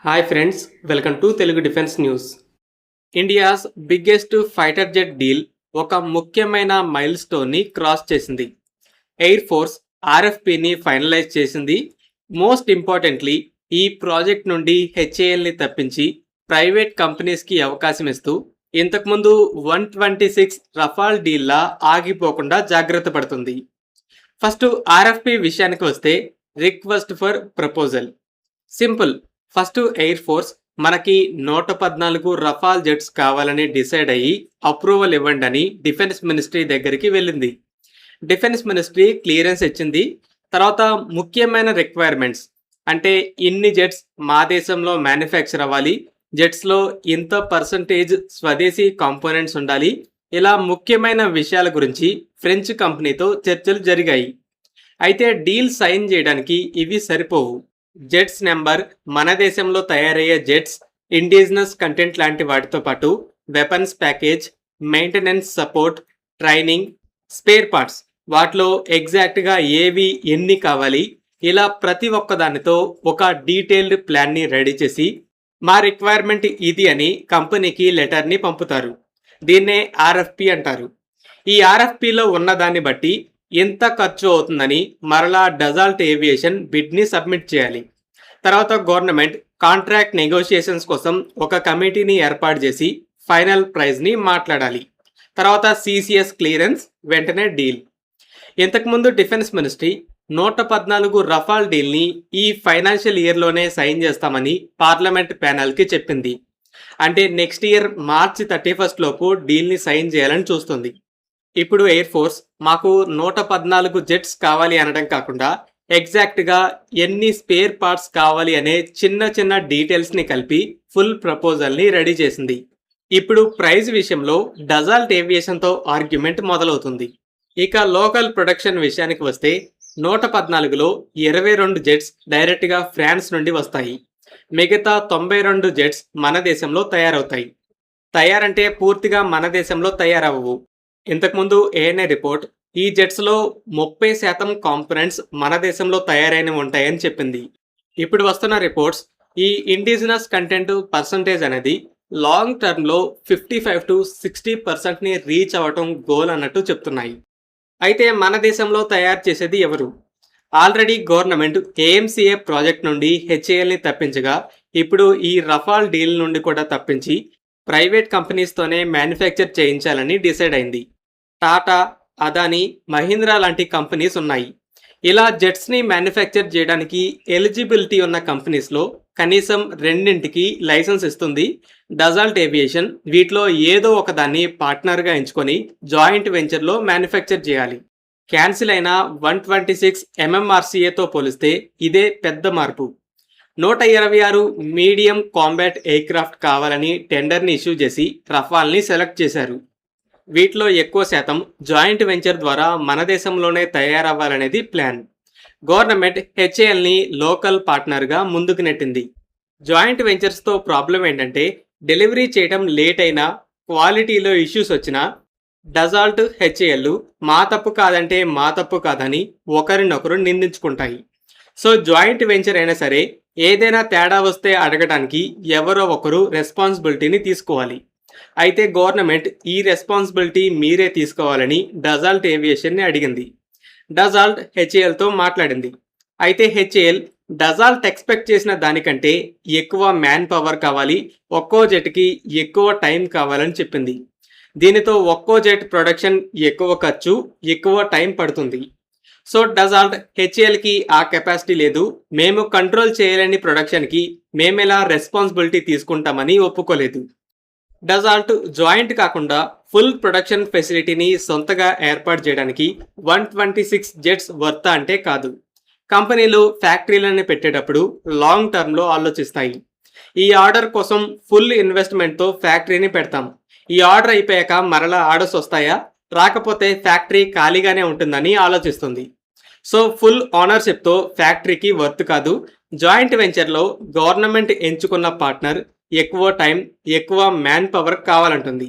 Hi friends, welcome to Telugu defence news. India's biggest fighter jet deal ఒక ముఖ్యమైన mile స్టోన్ని cross చేసింది. Air force ఆర్ఎఫ్పిని finalise చేసింది. Most importantly ఈ project నుండి హెచ్ఏఎల్ని తప్పించి ప్రైవేట్ కంపెనీస్కి అవకాశం ఇస్తూ ఇంతకుముందు 126 రఫాల్ డీల్లా ఆగిపోకుండా జాగ్రత్త పడుతుంది. ఫస్ట్ ఆర్ఎఫ్పి విషయానికి వస్తే request for proposal simple. First air force మనకి 114 రఫాల్ జెట్స్ కావాలని డిసైడ్ అయ్యి అప్రూవల్ ఇవ్వండి అని డిఫెన్స్ మినిస్ట్రీ దగ్గరికి వెళ్ళింది. డిఫెన్స్ మినిస్ట్రీ క్లియరెన్స్ ఇచ్చింది. తర్వాత ముఖ్యమైన రిక్వైర్మెంట్స్ అంటే ఇన్ని జెట్స్ మా దేశంలో మ్యానుఫ్యాక్చర్ అవ్వాలి, జెట్స్లో ఇంత పర్సంటేజ్ స్వదేశీ కాంపోనెంట్స్ ఉండాలి, ఇలా ముఖ్యమైన విషయాల గురించి ఫ్రెంచ్ కంపెనీతో చర్చలు జరిగాయి. అయితే డీల్ సైన్ చేయడానికి ఇవి సరిపోవు. జెట్స్ నెంబర్, మన దేశంలో తయారయ్యే జెట్స్, ఇండిజినస్ కంటెంట్ లాంటి వాటితో పాటు weapons package, maintenance support, training, spare parts, వాటిలో ఎగ్జాక్ట్గా ఏవి ఎన్ని కావాలి, ఇలా ప్రతి ఒక్క దానితో ఒక డీటెయిల్డ్ ప్లాన్ని రెడీ చేసి మా రిక్వైర్మెంట్ ఇది అని కంపెనీకి లెటర్ని పంపుతారు. దీన్నే ఆర్ఎఫ్పి అంటారు. ఈ ఆర్ఎఫ్పిలో ఉన్నదాన్ని బట్టి ఎంత ఖర్చు అవుతుందని మరలా డజాల్ట్ ఏవియేషన్ బిడ్ని సబ్మిట్ చేయాలి. తర్వాత గవర్నమెంట్ కాంట్రాక్ట్ నెగోషియేషన్స్ కోసం ఒక కమిటీని ఏర్పాటు చేసి ఫైనల్ ప్రైజ్ని మాట్లాడాలి. తర్వాత సిసిఎస్ క్లియరెన్స్, వెంటనే డీల్. ఇంతకుముందు డిఫెన్స్ మినిస్ట్రీ 114 రఫాల్ డీల్ని ఈ ఫైనాన్షియల్ ఇయర్లోనే సైన్ చేస్తామని పార్లమెంట్ ప్యానెల్కి చెప్పింది. అంటే నెక్స్ట్ ఇయర్ మార్చి 31 లోపు డీల్ని సైన్ చేయాలని చూస్తుంది. ఇప్పుడు ఎయిర్ ఫోర్స్ మాకు 114 జెట్స్ కావాలి అనడం కాకుండా ఎగ్జాక్ట్గా ఎన్ని స్పేర్ పార్ట్స్ కావాలి అనే చిన్న చిన్న డీటెయిల్స్ని కలిపి ఫుల్ ప్రపోజల్ని రెడీ చేసింది. ఇప్పుడు ప్రైజ్ విషయంలో డజాల్ట్ ఏవియేషన్తో ఆర్గ్యుమెంట్ మొదలవుతుంది. ఇక లోకల్ ప్రొడక్షన్ విషయానికి వస్తే 114లో 22 జెట్స్ డైరెక్ట్గా ఫ్రాన్స్ నుండి వస్తాయి. మిగతా 92 జెట్స్ మన దేశంలో తయారవుతాయి. తయారంటే పూర్తిగా మన దేశంలో తయారవ్వవు. ఇంతకుముందు ఏఎన్ఏ రిపోర్ట్ ఈ జెట్స్లో 30% కాంపోనెంట్స్ మన దేశంలో తయారైనవి ఉంటాయని చెప్పింది. ఇప్పుడు వస్తున్న రిపోర్ట్స్ ఈ ఇండిజినస్ కంటెంట్ పర్సంటేజ్ అనేది లాంగ్ టర్మ్లో 55 to 60%ని రీచ్ అవ్వటం గోల్ అన్నట్టు చెప్తున్నాయి. అయితే మన దేశంలో తయారు చేసేది ఎవరు? ఆల్రెడీ గవర్నమెంట్ ఏఎంసీఏ ప్రాజెక్ట్ నుండి హెచ్ఏఎల్ని తప్పించగా ఇప్పుడు ఈ రఫాల్ డీల్ నుండి కూడా తప్పించి ప్రైవేట్ కంపెనీస్తోనే మ్యానుఫ్యాక్చర్ చేయించాలని డిసైడ్ అయింది. టాటా, అదానీ, మహీంద్రా లాంటి కంపెనీస్ ఉన్నాయి. ఇలా జెట్స్ని మ్యానుఫ్యాక్చర్ చేయడానికి ఎలిజిబిలిటీ ఉన్న కంపెనీస్లో కనీసం రెండింటికి లైసెన్స్ ఇస్తుంది డజాల్ట్ ఏవియేషన్. వీటిలో ఏదో ఒకదాన్ని పార్ట్నర్గా ఎంచుకొని జాయింట్ వెంచర్లో మ్యానుఫ్యాక్చర్ చేయాలి. క్యాన్సిల్ అయిన 126 MMRCAతో పోలిస్తే ఇదే పెద్ద మార్పు. 126 మీడియం కాంబాట్ ఎయిర్క్రాఫ్ట్ కావాలని టెండర్ని ఇష్యూ చేసి రఫాల్ని సెలెక్ట్ చేశారు. వీటిలో ఎక్కువ శాతం జాయింట్ వెంచర్ ద్వారా మన దేశంలోనే తయారవ్వాలనేది ప్లాన్. గవర్నమెంట్ హెచ్ఏఎల్ని లోకల్ పార్ట్నర్గా ముందుకు నెట్టింది. జాయింట్ వెంచర్స్తో ప్రాబ్లం ఏంటంటే డెలివరీ చేయడం లేట్ అయినా, క్వాలిటీలో ఇష్యూస్ వచ్చినా డజాల్ట్, హెచ్ఏఎల్ మా తప్పు కాదంటే మా తప్పు కాదని ఒకరినొకరు నిందించుకుంటాయి. సో జాయింట్ వెంచర్ అయినా సరే ఏదైనా తేడా వస్తే అడగడానికి ఎవరో ఒకరు రెస్పాన్సిబిలిటీని తీసుకోవాలి. అయితే గవర్నమెంట్ ఈ రెస్పాన్సిబిలిటీ మీరే తీసుకోవాలని డజాల్ట్ ఏవియేషన్ని అడిగింది. డజాల్ట్ హెచ్ఏఎల్తో మాట్లాడింది. అయితే హెచ్ఏఎల్ డజాల్ట్ ఎక్స్పెక్ట్ చేసిన దానికంటే ఎక్కువ మ్యాన్ పవర్ కావాలి, ఒక్కో జెట్కి ఎక్కువ టైం కావాలని చెప్పింది. దీనితో ఒక్కో జెట్ ప్రొడక్షన్ ఎక్కువ ఖర్చు, ఎక్కువ టైం పడుతుంది. సో డజాల్ట్ హెచ్ఏఎల్కి ఆ కెపాసిటీ లేదు, మేము కంట్రోల్ చేయలేని ప్రొడక్షన్కి మేమెలా రెస్పాన్సిబిలిటీ తీసుకుంటామని ఒప్పుకోలేదు. డజాల్ట్ జాయింట్ కాకుండా ఫుల్ ప్రొడక్షన్ ఫెసిలిటీని సొంతగా ఏర్పాటు చేయడానికి 126 జెట్స్ వర్త అంటే కాదు. కంపెనీలు ఫ్యాక్టరీలను పెట్టేటప్పుడు లాంగ్ టర్మ్లో ఆలోచిస్తాయి. ఈ ఆర్డర్ కోసం ఫుల్ ఇన్వెస్ట్మెంట్తో ఫ్యాక్టరీని పెడతాం. ఈ ఆర్డర్ అయిపోయాక మరలా ఆర్డర్స్ వస్తాయా, రాకపోతే ఫ్యాక్టరీ ఖాళీగానే ఉంటుందని ఆలోచిస్తుంది. సో ఫుల్ ఓనర్షిప్తో ఫ్యాక్టరీకి వర్త్ కాదు. జాయింట్ వెంచర్లో గవర్నమెంట్ ఎంచుకున్న పార్ట్నర్ ఎక్కువ టైం, ఎక్కువ మ్యాన్ పవర్ కావాలంటుంది.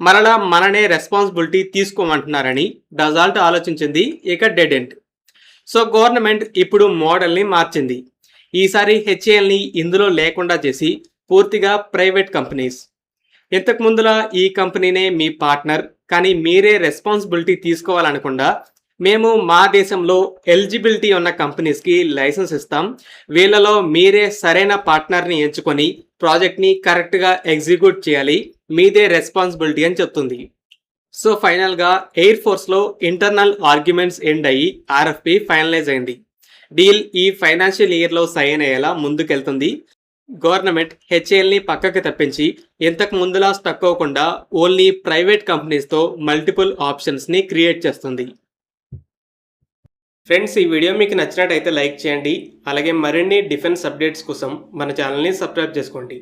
మరలా మననే రెస్పాన్సిబిలిటీ తీసుకోమంటున్నారని డజాల్ట్ ఆలోచించింది. ఇక డెడ్ ఎండ్. సో గవర్నమెంట్ ఇప్పుడు మోడల్ని మార్చింది. ఈసారి హెచ్ఏఎల్ని ఇందులో లేకుండా చేసి పూర్తిగా ప్రైవేట్ కంపెనీస్. ఇంతకు ముందులా ఈ కంపెనీనే మీ పార్ట్నర్, కానీ మీరే రెస్పాన్సిబిలిటీ తీసుకోవాలనకుండా మేము మా దేశంలో ఎలిజిబిలిటీ ఉన్న కంపెనీస్కి లైసెన్స్ ఇస్తాం, వీళ్ళలో మీరే సరైన పార్ట్నర్ని ఎంచుకొని ప్రాజెక్ట్ని కరెక్ట్గా ఎగ్జిక్యూట్ చేయాలి, మీదే రెస్పాన్సిబిలిటీ అని చెప్తుంది. సో ఫైనల్గా ఎయిర్ ఫోర్స్లో ఇంటర్నల్ ఆర్గ్యుమెంట్స్ ఎండ్ అయ్యి ఆర్ఎఫ్పి ఫైనలైజ్ అయింది. డీల్ ఈ ఫైనాన్షియల్ ఇయర్లో సైన్ అయ్యేలా ముందుకెళ్తుంది. గవర్నమెంట్ హెచ్ఏఎల్ని పక్కకి తప్పించి ఇంతకు ముందులా స్టక్ అవ్వకుండా ఓన్లీ ప్రైవేట్ కంపెనీస్తో మల్టిపుల్ ఆప్షన్స్ని క్రియేట్ చేస్తుంది. ఫ్రెండ్స్, ఈ వీడియో మీకు నచ్చినట్టయితే లైక్ చేయండి. అలాగే మరిన్ని డిఫెన్స్ అప్డేట్స్ కోసం మన ఛానల్ని సబ్స్క్రైబ్ చేసుకోండి.